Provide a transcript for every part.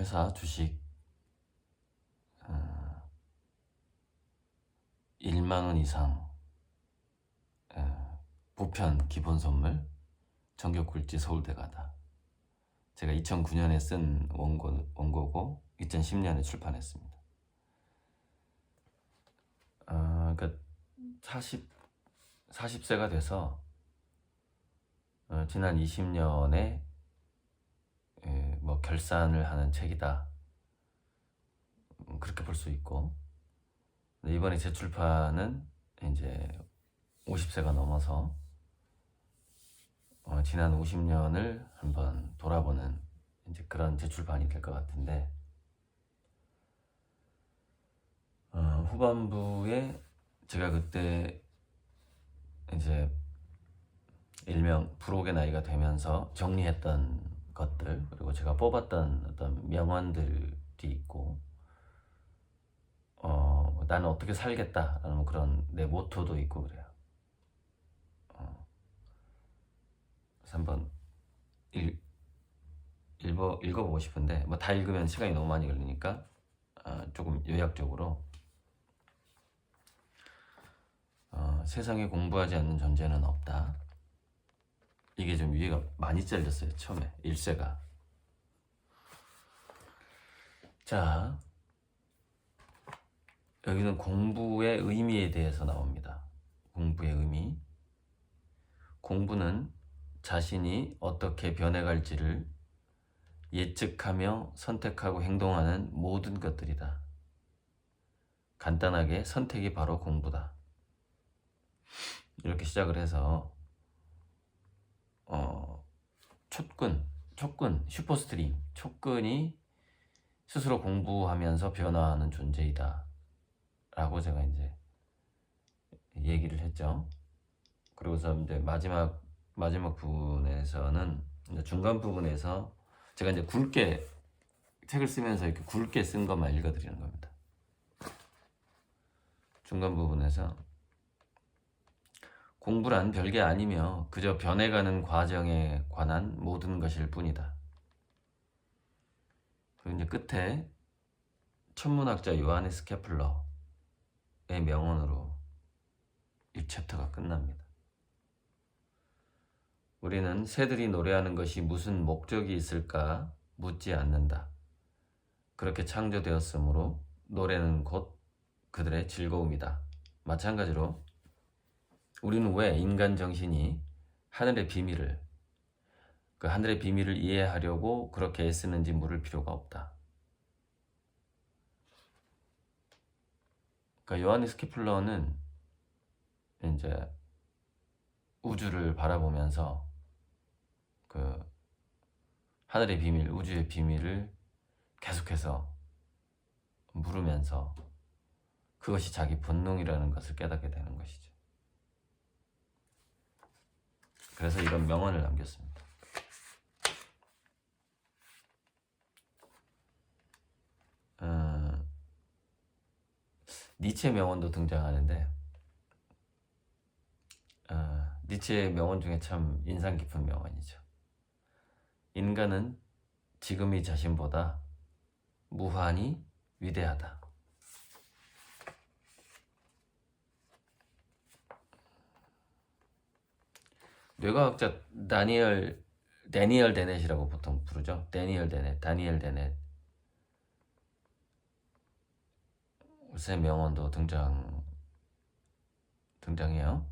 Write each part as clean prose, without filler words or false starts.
회사 주식 1만 원 이상 보편 기본 선물 전격 굴지 서울대 가다. 제가 2009년에 쓴 원고고 2010년에 출판했습니다. 그러니까 40세가 돼서 지난 20년에 뭐 결산을 하는 책이다, 그렇게 볼 수 있고, 이번에 재출판은 이제 50세가 넘어서 지난 50년을 한번 돌아보는 이제 그런 재출판이 될 것 같은데, 후반부에 제가 그때 이제 일명 불혹의 나이가 되면서 정리했던 것들, 그리고 제가 뽑았던 어떤 명언들이 있고, 나는 어떻게 살겠다라는 그런 내 모토도 있고 그래요. 그래서 한번 읽어보고 싶은데, 뭐 다 읽으면 시간이 너무 많이 걸리니까 조금 요약적으로, 세상에 공부하지 않는 존재는 없다. 이게 좀 위에가 많이 잘렸어요, 처음에 일세가. 자, 여기는 공부의 의미에 대해서 나옵니다. 공부의 의미. 공부는 자신이 어떻게 변해갈지를 예측하며 선택하고 행동하는 모든 것들이다. 간단하게 선택이 바로 공부다. 이렇게 시작을 해서 촉근, 슈퍼스트림, 촉근이 스스로 공부하면서 변화하는 존재이다 라고 제가 이제 얘기를 했죠. 그리고서 이제 마지막 부분에서는, 이제 중간 부분에서 제가 이제 굵게 책을 쓰면서 이렇게 굵게 쓴 것만 읽어드리는 겁니다. 중간 부분에서 공부란 별게 아니며 그저 변해가는 과정에 관한 모든 것일 뿐이다. 그리고 이제 끝에 천문학자 요하네스 케플러의 명언으로 이 챕터가 끝납니다. 우리는 새들이 노래하는 것이 무슨 목적이 있을까 묻지 않는다. 그렇게 창조되었으므로 노래는 곧 그들의 즐거움이다. 마찬가지로 우리는 왜 인간 정신이 하늘의 비밀을 이해하려고 그렇게 애쓰는지 물을 필요가 없다. 그러니까 요하네스 케플러는 이제 우주를 바라보면서 그 하늘의 비밀, 우주의 비밀을 계속해서 물으면서 그것이 자기 본능이라는 것을 깨닫게 되는 것이죠. 그래서 이런 명언을 남겼습니다. 니체 명언도 등장하는데, 니체의 명언 중에 참 인상 깊은 명언이죠. 인간은 지금의 자신보다 무한히 위대하다. 뇌과학자 다니엘 데넷이라고 보통 부르죠. 다니엘 데넷. 의 명언도 등장해요.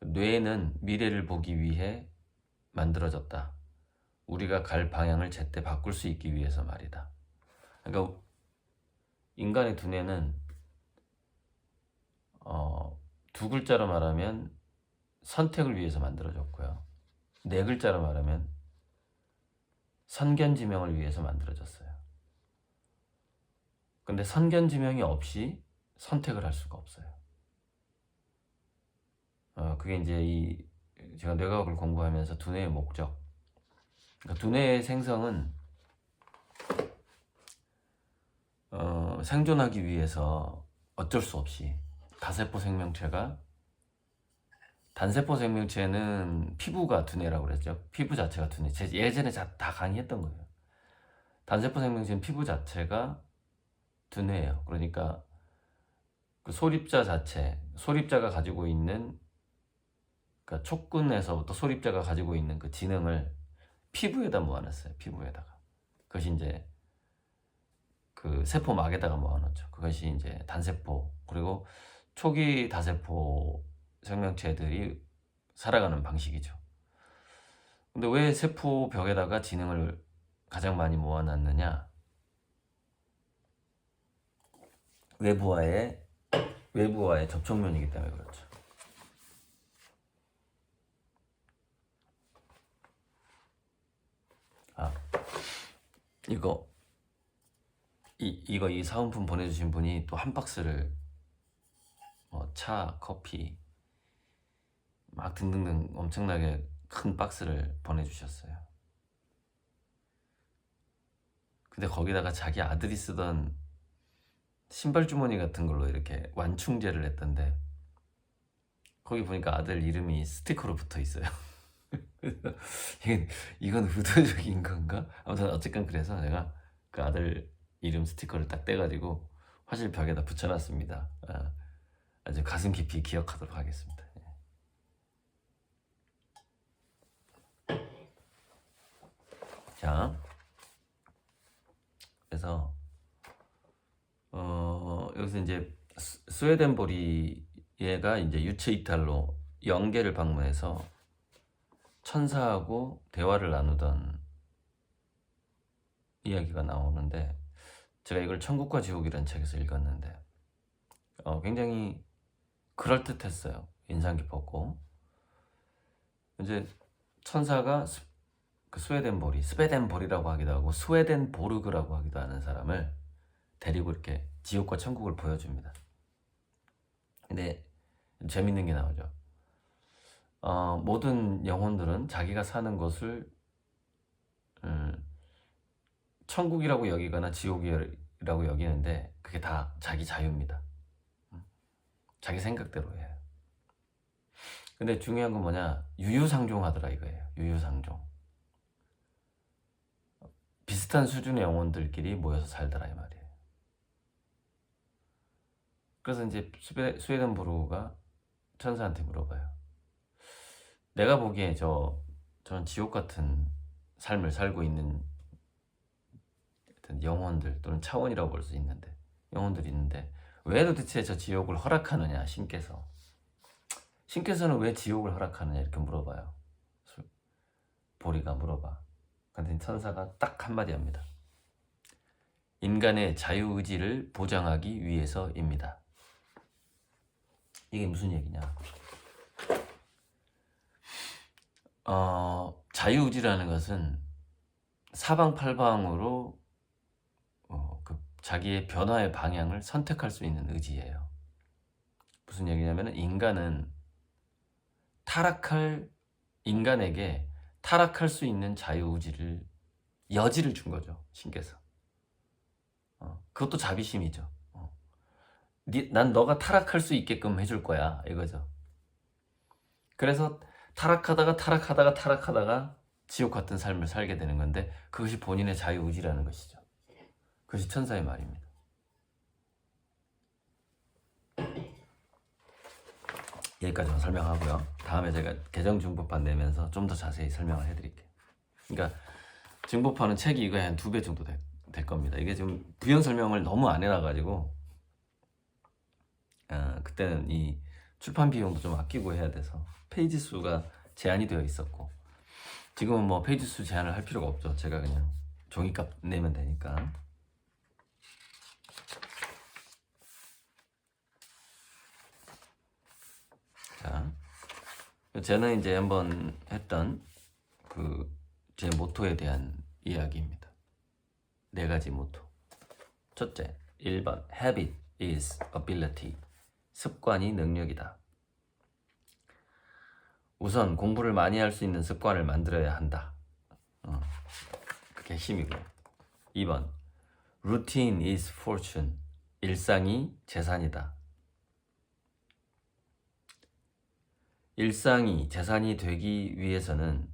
뇌는 미래를 보기 위해 만들어졌다. 우리가 갈 방향을 제때 바꿀 수 있기 위해서 말이다. 그러니까 인간의 두뇌는 두 글자로 말하면 선택을 위해서 만들어졌고요. 네 글자로 말하면 선견지명을 위해서 만들어졌어요. 근데 선견지명이 없이 선택을 할 수가 없어요. 그게 이제 제가 뇌과학을 공부하면서 두뇌의 목적. 그러니까 두뇌의 생성은 생존하기 위해서 어쩔 수 없이 단세포 생명체는 피부가 두뇌라고 그랬죠. 피부 자체가 두뇌. 예전에 다 강의했던 거예요. 단세포 생명체는 피부 자체가 둔해요. 그러니까 그 소립자 자체, 소립자가 가지고 있는, 그러니까 촉근에서부터 소립자가 가지고 있는 그 지능을 피부에다 모아놨어요. 피부에다가. 그것이 이제 그 세포막에다가 모아놓죠. 그것이 이제 단세포, 그리고 초기 다세포 생명체들이 살아가는 방식이죠. 근데 왜 세포 벽에다가 지능을 가장 많이 모아놨느냐? 외부와의 접촉면이기 때문에 그렇죠. 아, 이 사은품 보내주신 분이 또 한 박스를 차, 커피 막 등등등 엄청나게 큰 박스를 보내주셨어요. 근데 거기다가 자기 아들이 쓰던 신발 주머니 같은 걸로 이렇게 완충제를 했던데, 거기 보니까 아들 이름이 스티커로 붙어 있어요. 이건 의도적인 건가? 아무튼 어쨌건 그래서 제가 그 아들 이름 스티커를 딱 떼가지고 화실 벽에다 붙여놨습니다. 아주 가슴 깊이 기억하도록 하겠습니다. 자, 그래서 여기서 이제 스웨덴 보리가 이제 유체 이탈로 영계를 방문해서 천사하고 대화를 나누던 이야기가 나오는데, 제가 이걸 천국과 지옥이라는 책에서 읽었는데 굉장히 그럴듯했어요. 인상 깊었고, 이제 천사가 그 스웨덴보리라고 하기도 하고 스웨덴보르그라고 하기도 하는 사람을 데리고 이렇게 지옥과 천국을 보여줍니다. 근데 재밌는 게 나오죠. 모든 영혼들은 자기가 사는 것을 천국이라고 여기거나 지옥이라고 여기는데, 그게 다 자기 자유입니다. 자기 생각대로 해요. 근데 중요한 건 뭐냐, 유유상종하더라 이거예요. 유유상종. 비슷한 수준의 영혼들끼리 모여서 살더라 이 말이에요. 그래서 이제 스웨덴 보루가 천사한테 물어봐요. 내가 보기에 저는 지옥 같은 삶을 살고 있는 영혼들 또는 차원이라고 볼 수 있는데, 영혼들이 있는데 왜 도대체 저 지옥을 허락하느냐, 신께서는 왜 지옥을 허락하느냐 이렇게 물어봐요. 보리가 물어봐. 근데 천사가 딱 한마디 합니다. 인간의 자유의지를 보장하기 위해서입니다. 이게 무슨 얘기냐? 자유의지라는 것은 사방팔방으로 그 자기의 변화의 방향을 선택할 수 있는 의지예요. 무슨 얘기냐면, 인간에게 타락할 수 있는 여지를 준 거죠, 신께서. 그것도 자비심이죠. 난 너가 타락할 수 있게끔 해줄 거야 이거죠. 그래서 타락하다가 지옥 같은 삶을 살게 되는 건데, 그것이 본인의 자유의지라는 것이죠. 그것이 천사의 말입니다. 여기까지만 설명하고요. 다음에 제가 개정 중보판 내면서 좀 더 자세히 설명을 해드릴게요. 그러니까 중보판은 책이 이거에 한 2배 정도 될 겁니다. 이게 지금 부연 설명을 너무 안 해놔가지고 그때는 이 출판 비용도 좀 아끼고 해야 돼서 페이지 수가 제한이 되어 있었고, 지금은 뭐 페이지 수 제한을 할 필요가 없죠. 제가 그냥 종이값 내면 되니까. 자, 저는 이제 한번 했던 제 모토에 대한 이야기입니다. 4가지 모토. 첫째, 1번 Habit is ability. 습관이 능력이다. 우선 공부를 많이 할 수 있는 습관을 만들어야 한다. 그게 힘이고. 2번 Routine is fortune. 일상이 재산이다. 일상이 재산이 되기 위해서는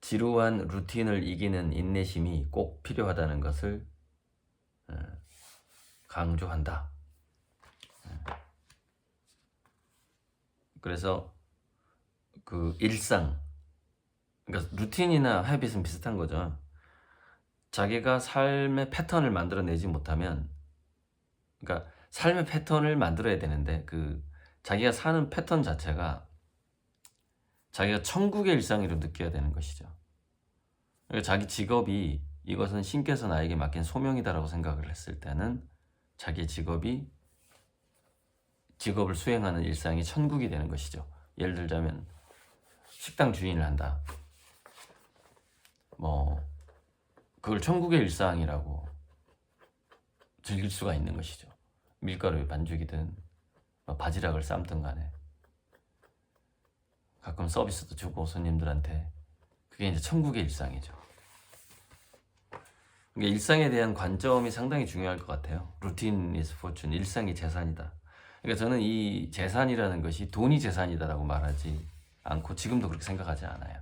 지루한 루틴을 이기는 인내심이 꼭 필요하다는 것을 강조한다. 그래서 그 일상, 그러니까 루틴이나 헤빗은 비슷한 거죠. 자기가 삶의 패턴을 만들어내지 못하면, 그러니까 삶의 패턴을 만들어야 되는데 그 자기가 사는 패턴 자체가 자기가 천국의 일상이라고 느껴야 되는 것이죠. 그러니까 자기 직업이 이것은 신께서 나에게 맡긴 소명이다라고 생각을 했을 때는 자기의 직업을 수행하는 일상이 천국이 되는 것이죠. 예를 들자면 식당 주인을 한다. 그걸 천국의 일상이라고 즐길 수가 있는 것이죠. 밀가루에 반죽이든 바지락을 삶든 간에 가끔 서비스도 주고 손님들한테, 그게 이제 천국의 일상이죠. 그러니까 일상에 대한 관점이 상당히 중요할 것 같아요. Routine is fortune, 일상이 재산이다. 그러니까 저는 이 재산이라는 것이 돈이 재산이다라고 말하지 않고 지금도 그렇게 생각하지 않아요.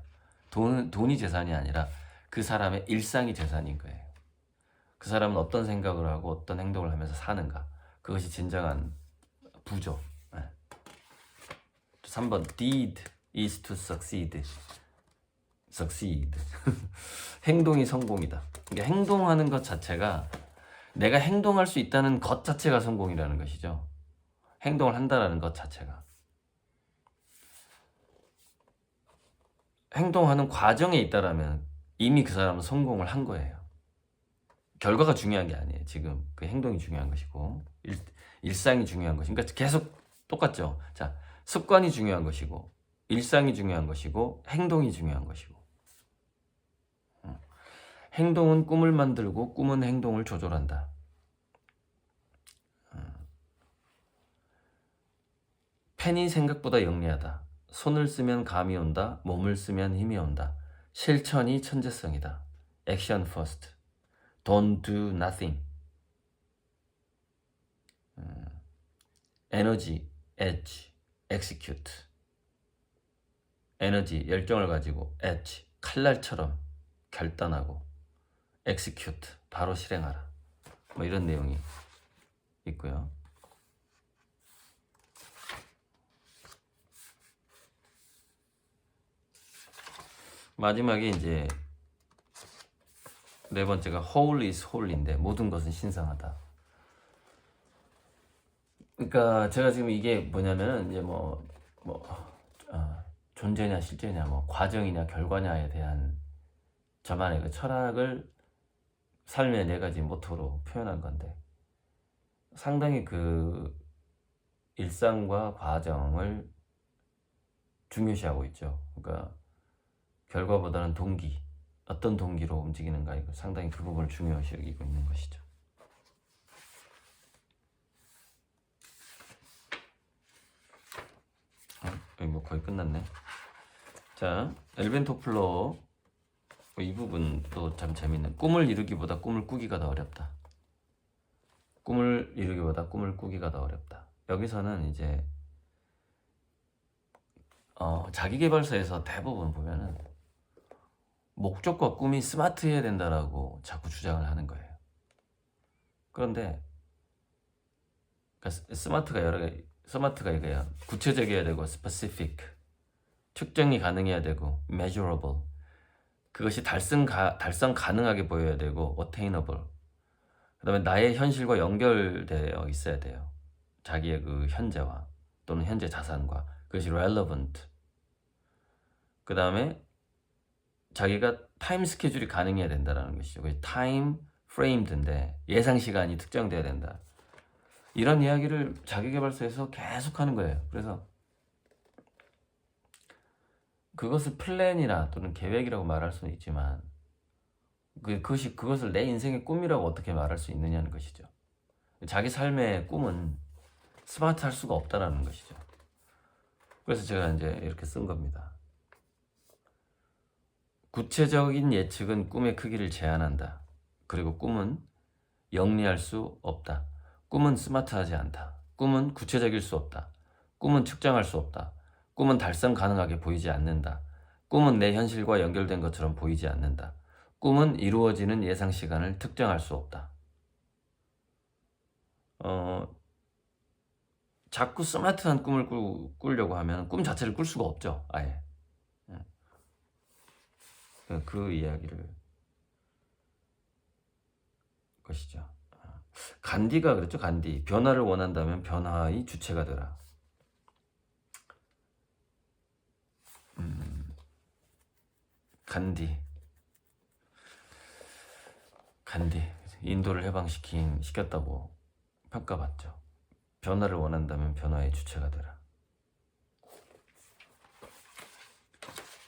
돈이 재산이 아니라 그 사람의 일상이 재산인 거예요. 그 사람은 어떤 생각을 하고 어떤 행동을 하면서 사는가, 그것이 진정한 부죠. 3번 Deed is to succeed. 행동이 성공이다. 그러니까 행동하는 것 자체가, 내가 행동할 수 있다는 것 자체가 성공이라는 것이죠. 행동을 한다라는 것 자체가. 행동하는 과정에 있다라면 이미 그 사람은 성공을 한 거예요. 결과가 중요한 게 아니에요. 지금 그 행동이 중요한 것이고 일상이 중요한 것이고, 그러니까 계속 똑같죠. 자, 습관이 중요한 것이고 일상이 중요한 것이고 행동이 중요한 것이고, 행동은 꿈을 만들고 꿈은 행동을 조절한다. 펜이 생각보다 영리하다. 손을 쓰면 감이 온다. 몸을 쓰면 힘이 온다. 실천이 천재성이다. Action first. Don't do nothing. 에너지, edge, execute. 에너지, 열정을 가지고 edge, 칼날처럼 결단하고, execute, 바로 실행하라. 이런 내용이 있고요. 마지막에 이제 네 번째가 whole is whole인데, 모든 것은 신성하다. 그러니까 제가 지금 이게 뭐냐면은 이제 존재냐 실제냐, 과정이냐 결과냐에 대한 저만의 그 철학을 삶의 4가지 모토로 표현한 건데, 상당히 그 일상과 과정을 중요시하고 있죠. 그러니까 결과보다는 동기, 어떤 동기로 움직이는가, 이거 상당히 그 부분을 중요시 여기고 있는 것이죠. 여기 거의 끝났네. 자, 엘벤 토플러 이 부분도 참 재밌는, 꿈을 이루기보다 꿈을 꾸기가 더 어렵다. 꿈을 이루기보다 꿈을 꾸기가 더 어렵다. 여기서는 이제 자기계발서에서 대부분 보면은 목적과 꿈이 스마트해야 된다라고 자꾸 주장을 하는 거예요. 그런데 그러니까 스마트가 이거야. 구체적이어야 되고 specific, 측정이 가능해야 되고 measurable, 그것이 달성 가능하게 보여야 되고 attainable, 그 다음에 나의 현실과 연결되어 있어야 돼요. 자기의 그 현재와 또는 현재 자산과, 그것이 relevant. 그 다음에 자기가 타임 스케줄이 가능해야 된다는 것이죠. 그게 타임 프레임드인데 예상 시간이 특정돼야 된다. 이런 이야기를 자기계발서에서 계속 하는 거예요. 그래서 그것을 플랜이나 또는 계획이라고 말할 수는 있지만 그것을 내 인생의 꿈이라고 어떻게 말할 수 있느냐는 것이죠. 자기 삶의 꿈은 스마트할 수가 없다라는 것이죠. 그래서 제가 이제 이렇게 쓴 겁니다. 구체적인 예측은 꿈의 크기를 제한한다. 그리고 꿈은 영리할 수 없다. 꿈은 스마트하지 않다. 꿈은 구체적일 수 없다. 꿈은 측정할 수 없다. 꿈은 달성 가능하게 보이지 않는다. 꿈은 내 현실과 연결된 것처럼 보이지 않는다. 꿈은 이루어지는 예상 시간을 특정할 수 없다. 자꾸 스마트한 꿈을 꾸려고 하면 꿈 자체를 꿀 수가 없죠. 아예. 그 이야기를 것이죠. 간디가 그랬죠. 간디. 변화를 원한다면 변화의 주체가 되라. 간디 인도를 시켰다고 평가받죠. 변화를 원한다면 변화의 주체가 되라.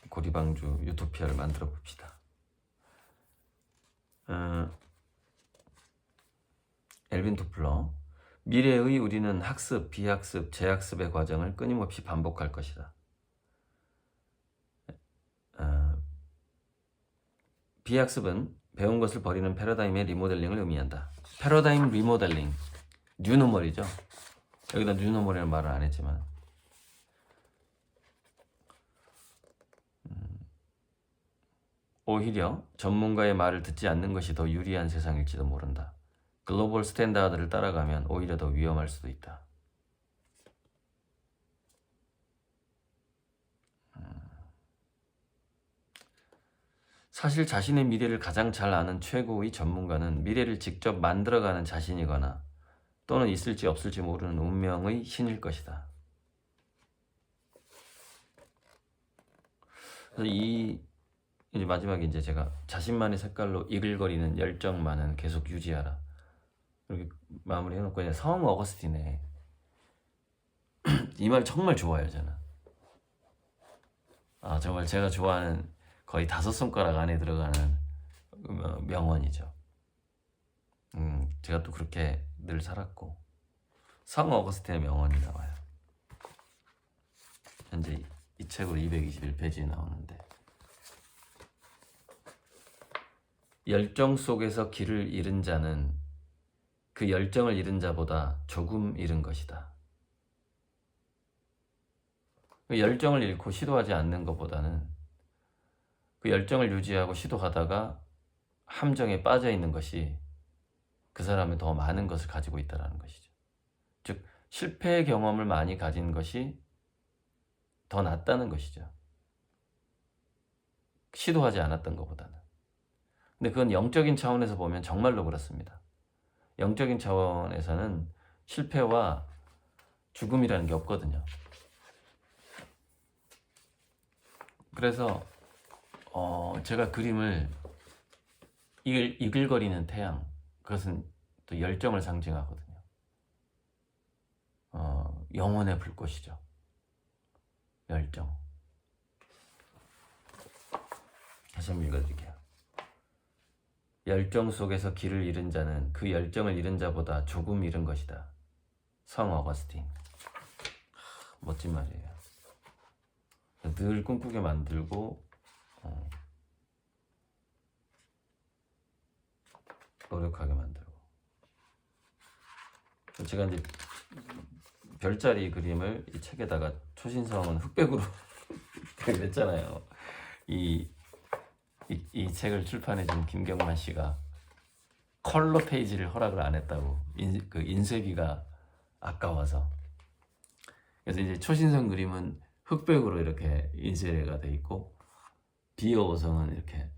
고리방주 유토피아를 만들어 봅시다. 엘빈 토플러. 미래의 우리는 학습, 비학습, 재학습의 과정을 끊임없이 반복할 것이다. 비학습은 배운 것을 버리는 패러다임의 리모델링을 의미한다. 패러다임 리모델링, 뉴노멀이죠. 여기다 뉴노멀이라는 말을 안 했지만 오히려 전문가의 말을 듣지 않는 것이 더 유리한 세상일지도 모른다. 글로벌 스탠다드를 따라가면 오히려 더 위험할 수도 있다. 사실 자신의 미래를 가장 잘 아는 최고의 전문가는 미래를 직접 만들어가는 자신이거나 또는 있을지 없을지 모르는 운명의 신일 것이다. 그래서 이제 마지막에 이제 제가 자신만의 색깔로 이글거리는 열정만은 계속 유지하라. 이렇게 마무리 해놓고 이제 성 어거스틴의 이 말 정말 좋아요 저는. 정말 제가 좋아하는 거의 5손가락 안에 들어가는 명언이죠. 제가 또 그렇게 늘 살았고 성 어거스틴의 명언이 나와요. 현재 이 책으로 221페이지에 나오는데 열정 속에서 길을 잃은 자는 그 열정을 잃은 자보다 조금 잃은 것이다. 그 열정을 잃고 시도하지 않는 것보다는 그 열정을 유지하고 시도하다가 함정에 빠져 있는 것이 그 사람이 더 많은 것을 가지고 있다는 것이죠. 즉 실패의 경험을 많이 가진 것이 더 낫다는 것이죠. 시도하지 않았던 것보다는. 근데 그건 영적인 차원에서 보면 정말로 그렇습니다. 영적인 차원에서는 실패와 죽음이라는 게 없거든요. 그래서 제가 그림을 이글거리는 태양, 그것은 또 열정을 상징하거든요. 영혼의 불꽃이죠. 열정. 다시 한번 읽어드릴게요. 열정 속에서 길을 잃은 자는 그 열정을 잃은 자보다 조금 잃은 것이다. 성 어거스틴. 멋진 말이에요. 늘 꿈꾸게 만들고 노력하게 만들고. 제가 이제 별자리 그림을 이 책에다가 초신성은 흑백으로 그랬잖아요. 이 책을 출판해준 김경만 씨가 컬러 페이지를 허락을 안 했다고 그 인쇄비가 아까워서. 그래서 이제 초신성 그림은 흑백으로 이렇게 인쇄가 돼 있고 비어오성은 이렇게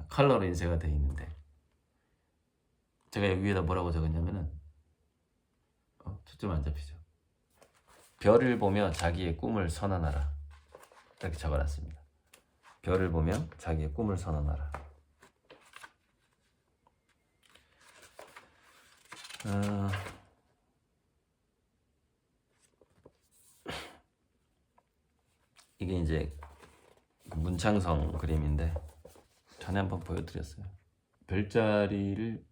컬러로 인쇄가 돼 있는데 제가 여기 위에다 뭐라고 적었냐면은 초점 안 잡히죠. 별을 보며 자기의 꿈을 선언하라. 이렇게 적어놨습니다. 별을 보며 자기의 꿈을 선언하라. 이게 이제 문창성 그림인데 전에 한번 보여드렸어요. 별자리를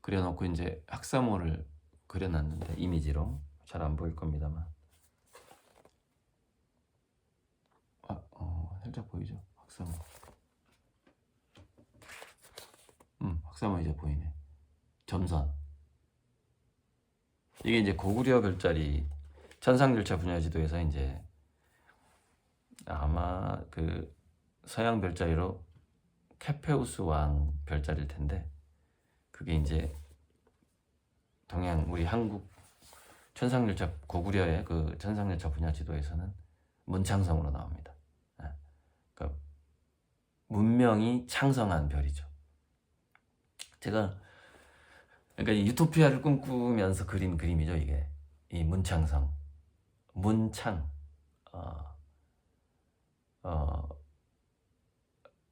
그려놓고 이제 학사모를 그려놨는데 이미지로 잘 안 보일 겁니다만 살짝 보이죠? 학사모. 학사모 이제 보이네. 점선. 이게 이제 고구려 별자리 천상열차 분야 지도에서 이제 아마 그 서양 별자리로 케페우스 왕 별자리일 텐데, 그게 이제 동양 우리 한국 천상열차 고구려의 그 천상열차 분야 지도에서는 문창성으로 나옵니다. 그러니까 문명이 창성한 별이죠. 제가 그러니까 이 유토피아를 꿈꾸면서 그린 그림이죠. 이게 이 문창성, 문창,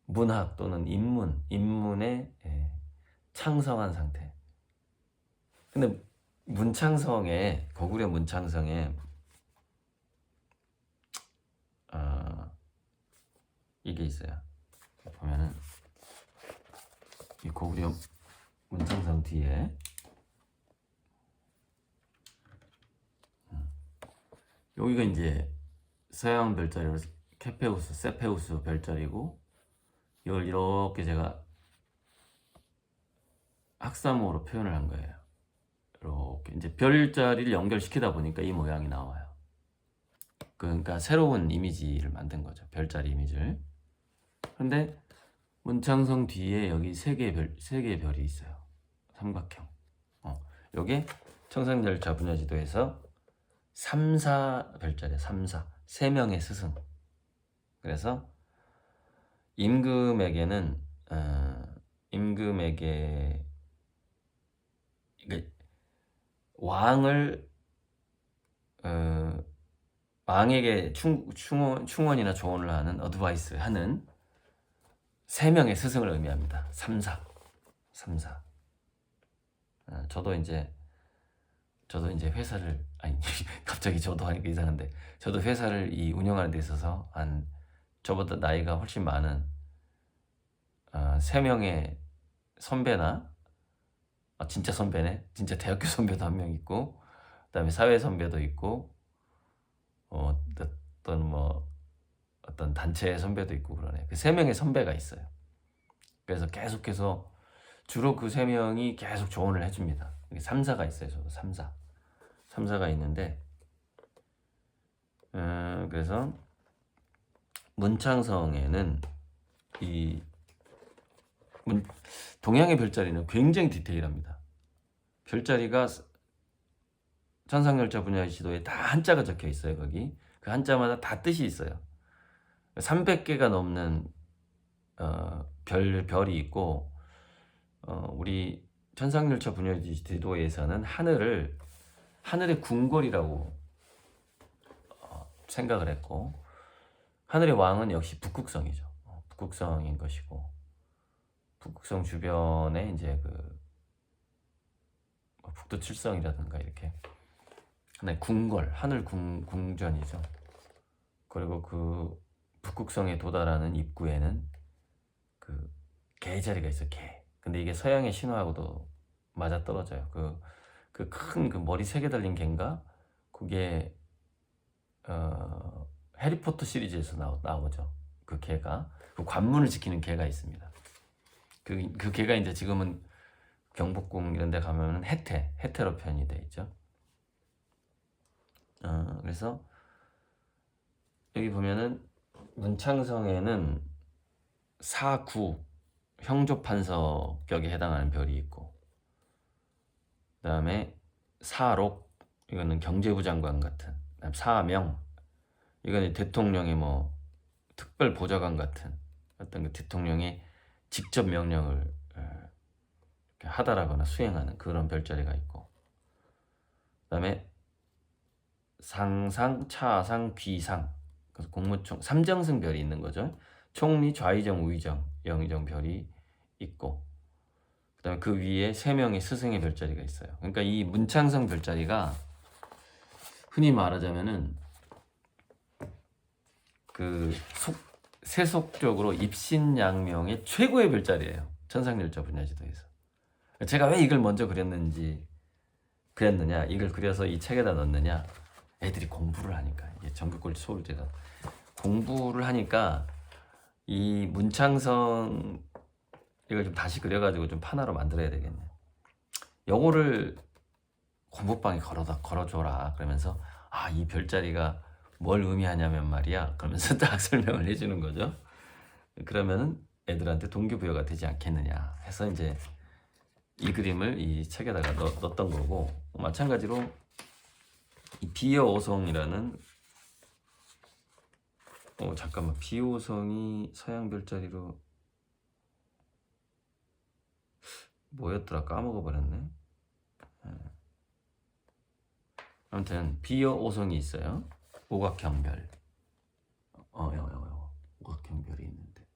문학 또는 인문의 창성한 상태. 근데 문창성에, 고구려 문창성에 이게 있어요. 보면은 이 고구려 문창성 뒤에 여기가 이제 서양 별자리로 케페우스, 세페우스 별자리고, 이걸 이렇게 제가 학사모로 표현을 한 거예요. 이렇게 이제 별자리를 연결시키다 보니까 이 모양이 나와요. 그러니까 새로운 이미지를 만든 거죠. 별자리 이미지를. 근데 문창성 뒤에 여기 세 개의 별이 있어요. 삼각형. 요게 청산열차 분야지도에서 3사 별자리야. 3사. 3명의 스승. 그래서 임금에게는 왕에게 충원이나 조언을 하는 어드바이스 하는 3명의 스승을 의미합니다. 3사. 저도 이제 회사를 갑자기 저도 하니까 이상한데, 저도 회사를 운영하는 데 있어서 저보다 나이가 훨씬 많은 3명의 선배나, 진짜 선배네, 진짜 대학교 선배도 한 명 있고, 그다음에 사회 선배도 있고, 어떤 단체 선배도 있고 그러네. 그 3명의 선배가 있어요. 그래서 계속해서 주로 그 3명이 계속 조언을 해줍니다. 3사가 있어요. 저도 3사가 있는데, 그래서 문창성에는 동양의 별자리는 굉장히 디테일합니다. 별자리가 천상열차 분야의 지도에 다 한자가 적혀 있어요. 거기 그 한자마다 다 뜻이 있어요. 300개가 넘는 별이 있고, 우리 천상열차 분야의 지도에서는 하늘의 궁궐이라고 생각을 했고, 하늘의 왕은 역시 북극성이죠. 북극성인 것이고, 북극성 주변에 이제 북두칠성이라든가 이렇게 하나의 궁궐, 하늘 궁전이죠. 그리고 그 북극성에 도달하는 입구에는 그 개 자리가 있어요. 개. 근데 이게 서양의 신화하고도 맞아 떨어져요. 그 큰 그 머리 3개 달린 개인가? 그게 해리포터 시리즈에서 나오죠. 그 개가, 그 관문을 지키는 개가 있습니다. 그 개가 이제 지금은 경복궁 이런 데 가면은 해태로 표현이 돼 있죠. 그래서 여기 보면은 문창성에는 사구, 형조판서격에 해당하는 별이 있고, 그 다음에 사록, 이거는 경제부 장관 같은, 그다음 사명, 이거는 대통령의 특별 보좌관 같은 어떤 그 대통령의 직접 명령을 하다라거나 수행하는 그런 별자리가 있고, 그 다음에 상상, 차상, 귀상, 그래서 국무총 3정승 별이 있는 거죠. 총리, 좌의정, 우의정, 영의정 별이 있고, 그 다음에 그 위에 3명의 스승의 별자리가 있어요. 그러니까 이 문창성 별자리가 흔히 말하자면은 세속적으로 입신양명의 최고의 별자리예요. 천상열차 분야지도에서. 제가 왜 이걸 먼저 그렸느냐, 이걸 그려서 이 책에다 넣느냐, 애들이 공부를 하니까, 이게 전국고리 서울대가 공부를 하니까 이 문창성 이걸 좀 다시 그려가지고 좀 판화로 만들어야 되겠네. 요거를 공부방에 걸어줘라 그러면서 이 별자리가 뭘 의미하냐면 말이야. 그러면서 딱 설명을 해주는 거죠. 그러면은 애들한테 동기부여가 되지 않겠느냐 해서 이제 이 그림을 이 책에다가 넣었던 거고, 마찬가지로 이 비여오성이라는 잠깐만, 비오성이 서양 별자리로 뭐였더라, 까먹어버렸네. 아무튼 비여오성이 있어요. 오각형별. 오각형별이 있는데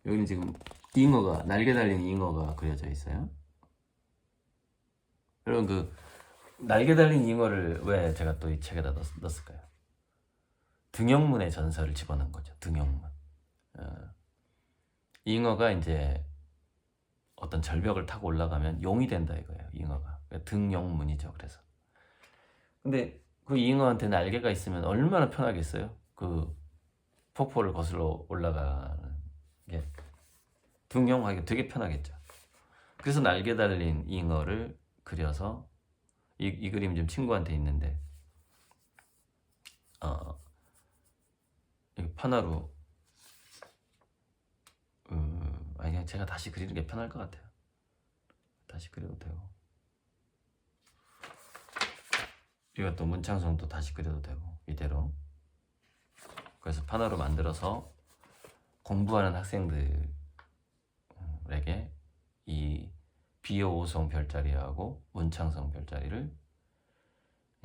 여기는 지금 잉어가, 날개 달린 잉어가 그려져 있어요. 여러분, 그 날개 달린 잉어를 왜 제가 또 이 책에다 넣었을까요? 등용문의 전설을 집어넣은 거죠. 등용문. 잉어가 이제 어떤 절벽을 타고 올라가면 용이 된다 이거예요. 잉어가 등용문이죠. 그래서 근데 그 잉어한테 날개가 있으면 얼마나 편하겠어요. 그 폭포를 거슬러 올라가는 게 등용하기 되게 편하겠죠. 그래서 날개 달린 잉어를 그려서 이 그림 지금 친구한테 있는데 하나로 아니, 그냥 제가 다시 그리는 게 편할 것 같아요. 다시 그려도 되고, 이것도 문창성도 다시 그려도 되고, 이대로. 그래서 판화로 만들어서 공부하는 학생들에게 이 비여오성 별자리하고 문창성 별자리를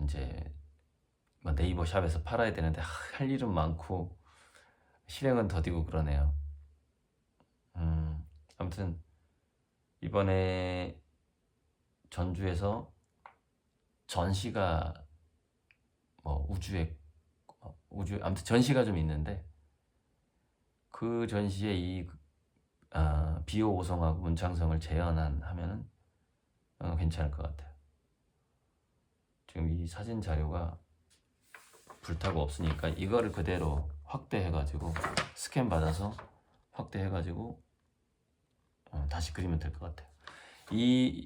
이제 네이버 샵에서 팔아야 되는데 할 일은 많고 실행은 더디고 그러네요. 아무튼 이번에 전주에서 전시가 우주에 아무튼 전시가 좀 있는데, 그 전시에 이 비여오성하고 문창성을 재현하면은 괜찮을 것 같아요. 지금 이 사진 자료가 불타고 없으니까 이거를 그대로 확대해가지고 스캔 받아서 확대해가지고 다시 그리면 될 것 같아요.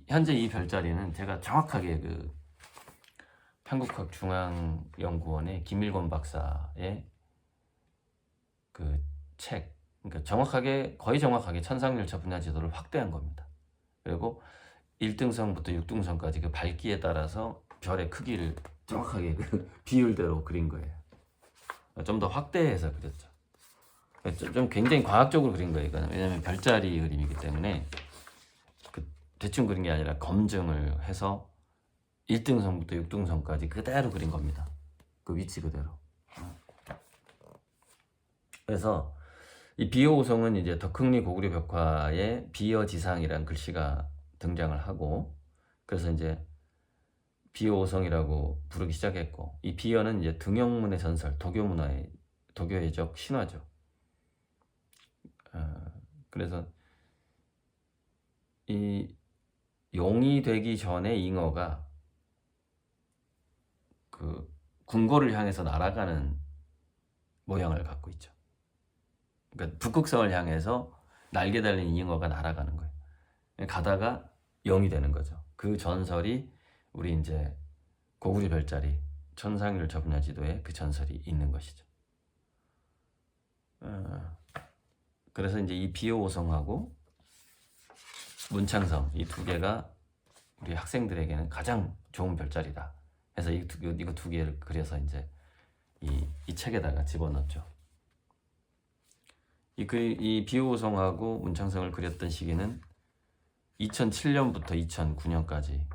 현재 이 별자리는 제가 정확하게 그 한국학중앙연구원의 김일권 박사의 그 책, 그러니까 거의 정확하게 천상열차 분야 지도를 확대한 겁니다. 그리고 1등선부터 6등선까지 그 밝기에 따라서 별의 크기를 정확하게 그 비율대로 그린 거예요. 좀 더 확대해서 그렸죠. 좀 굉장히 과학적으로 그린 거예요. 이거는. 왜냐하면 별자리 그림이기 때문에 대충 그린 게 아니라 검증을 해서 1등선부터 6등선까지 그대로 그린 겁니다. 그 위치 그대로. 그래서 이 비여오성은 이제 덕흥리 고구려 벽화에 비여지상이라는 글씨가 등장을 하고, 그래서 이제 비여오성이라고 부르기 시작했고, 이 비여는 이제 등용문의 전설, 도교의적 신화죠. 그래서 이 용이 되기 전에 잉어가 그 궁궐을 향해서 날아가는 모양을 갖고 있죠. 그러니까 북극성을 향해서 날개 달린 잉어가 날아가는 거예요. 가다가 용이 되는 거죠. 그 전설이 우리 이제 고구려 별자리 천상열차 분야 지도에 그 전설이 있는 것이죠. 그래서 이제 이 비여오성하고 문창성 이 두 개가 우리 학생들에게는 가장 좋은 별자리다 해서 이거 두 개를 그려서 이제 이 책에다가 집어넣었죠. 이 비여오성하고 문창성을 그렸던 시기는 2007년부터 2009년까지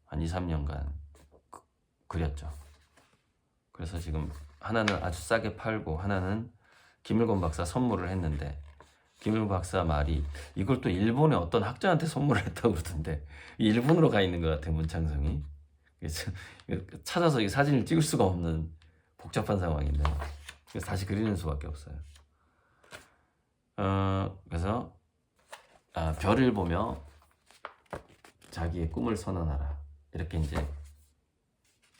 한 2, 3년간 그렸죠. 그래서 지금 하나는 아주 싸게 팔고 하나는 김일권 박사 선물을 했는데, 김일권 박사 말이 이걸 또 일본의 어떤 학자한테 선물을 했다고 그러던데 일본으로 가 있는 것 같아요, 문창성이. 그래서 찾아서 이 사진을 찍을 수가 없는 복잡한 상황인데, 그래서 다시 그리는 수밖에 없어요. 그래서 별을 보며 자기의 꿈을 선언하라, 이렇게 이제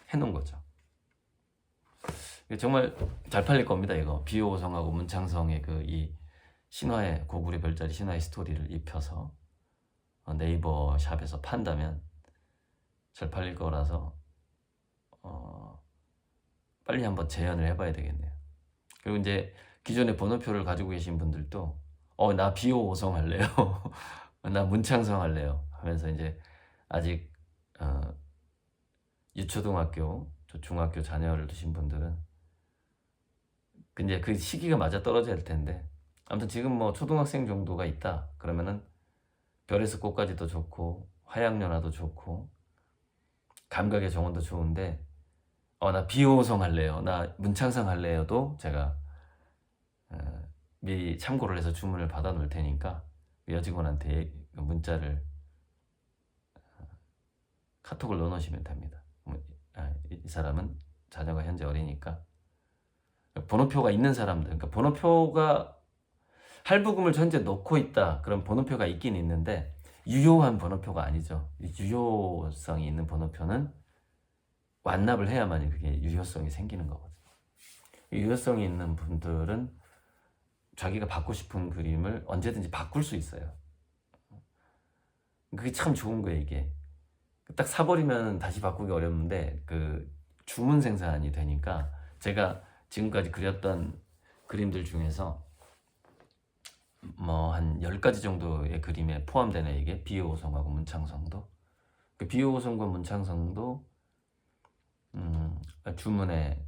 해놓은 거죠. 정말 잘 팔릴 겁니다. 이거 비여오성하고 문창성의 이 신화의 고구려 별자리 신화의 스토리를 입혀서 네이버 샵에서 판다면 잘 팔릴 거라서 빨리 한번 제안을 해봐야 되겠네요. 그리고 이제 기존에 번호표를 가지고 계신 분들도 나 비호 5성 할래요. 나 문창성 할래요. 하면서 이제 아직 유초등학교, 중학교 자녀를 두신 분들은 근데 그 시기가 맞아 떨어져야 할 텐데 아무튼 지금 뭐 초등학생 정도가 있다 그러면은 별에서 꽃까지도 좋고 화양연화도 좋고 감각의 정원도 좋은데 나 비호성 할래요. 나 문창성 할래요도 제가 미리 참고를 해서 주문을 받아 놓을 테니까 여직원한테 문자를 카톡을 넣어놓으시면 됩니다. 이 사람은 자녀가 현재 어리니까 번호표가 있는 사람들, 그러니까 번호표가 할부금을 현재 넣고 있다. 그럼 번호표가 있긴 있는데 유효한 번호표가 아니죠. 유효성이 있는 번호표는 완납을 해야만 그게 유효성이 생기는 거거든요. 유효성이 있는 분들은 자기가 받고 싶은 그림을 언제든지 바꿀 수 있어요. 그게 참 좋은 거예요, 이게. 딱 사버리면 다시 바꾸기 어렵는데 그 주문 생산이 되니까 제가 지금까지 그렸던 그림들 중에서 뭐 한 10가지 정도의 그림에 포함되네. 이게 비호성하고 문창성도 그 비호성과 문창성도 주문에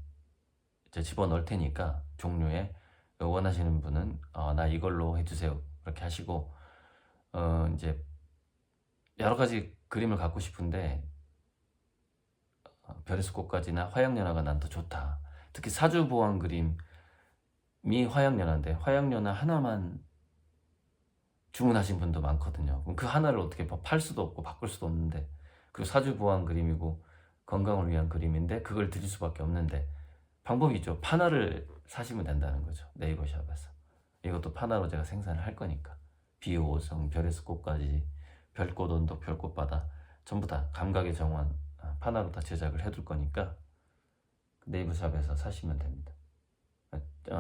이제 집어넣을 테니까 종류에 원하시는 분은 나 이걸로 해주세요 그렇게 하시고 이제 여러 가지 그림을 갖고 싶은데 별에서 꽃까지나 화양연화가 난 더 좋다. 특히 사주보안 그림이 화양연화인데 화양연화 하나만 주문하신 분도 많거든요. 그럼 그 하나를 어떻게 팔 수도 없고 바꿀 수도 없는데 그리고 사주보안 그림이고 건강을 위한 그림인데 그걸 드릴 수밖에 없는데 방법이 있죠. 판화를 사시면 된다는 거죠. 네이버 샵에서. 이것도 판화로 제가 생산을 할 거니까 비호성, 별에서 꽃까지, 별꽃 언덕, 별꽃바다 전부 다 감각의 정원 판화로 다 제작을 해둘 거니까 네이버 샵에서 사시면 됩니다.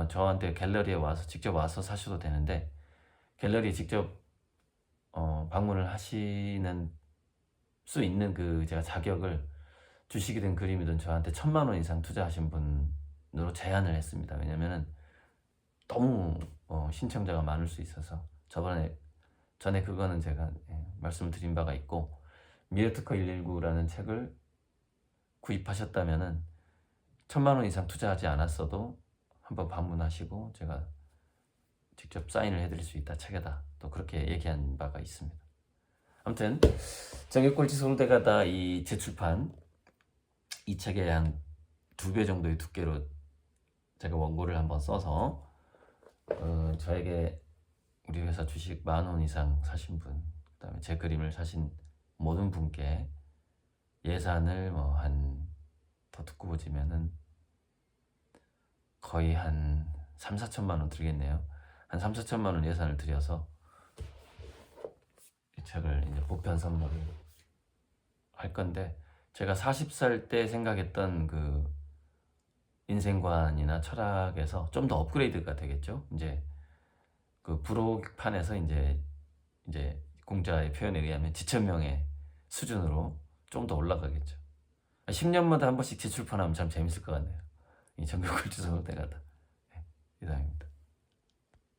저한테 갤러리에 와서 직접 와서 사셔도 되는데 갤러리에 직접 방문을 하시는 수 있는 그 제가 자격을 주식이 된 그림이든 저한테 1,000만 원 이상 투자하신 분으로 제한을 했습니다. 왜냐면은 너무 신청자가 많을 수 있어서 전에 그거는 제가 말씀을 드린 바가 있고 미래특허 119라는 책을 구입하셨다면은 1,000만 원 이상 투자하지 않았어도 한번 방문하시고 제가 직접 사인을 해드릴 수 있다 책에다 또 그렇게 얘기한 바가 있습니다. 아무튼 정육골치 서울대가다 이 재출판 이 책의 한 2배 정도의 두께로 제가 원고를 한번 써서 저에게 우리 회사 주식 10,000원 이상 사신 분, 그 다음에 제 그림을 사신 모든 분께 예산을 더 듣고 보지면은 거의 한 3,4천만 원 들겠네요. 한 3,4천만 원 예산을 들여서 이 책을 이제 보편 선물을 할 건데 제가 40살 때 생각했던 그 인생관이나 철학에서 좀 더 업그레이드가 되겠죠. 이제 그 부록판에서 이제 공자의 표현에 의하면 지천명의 수준으로 좀 더 올라가겠죠. 10년마다 한 번씩 재출판하면 참 재밌을 것 같네요. 이 정육골치 서울대가다. 이상입니다.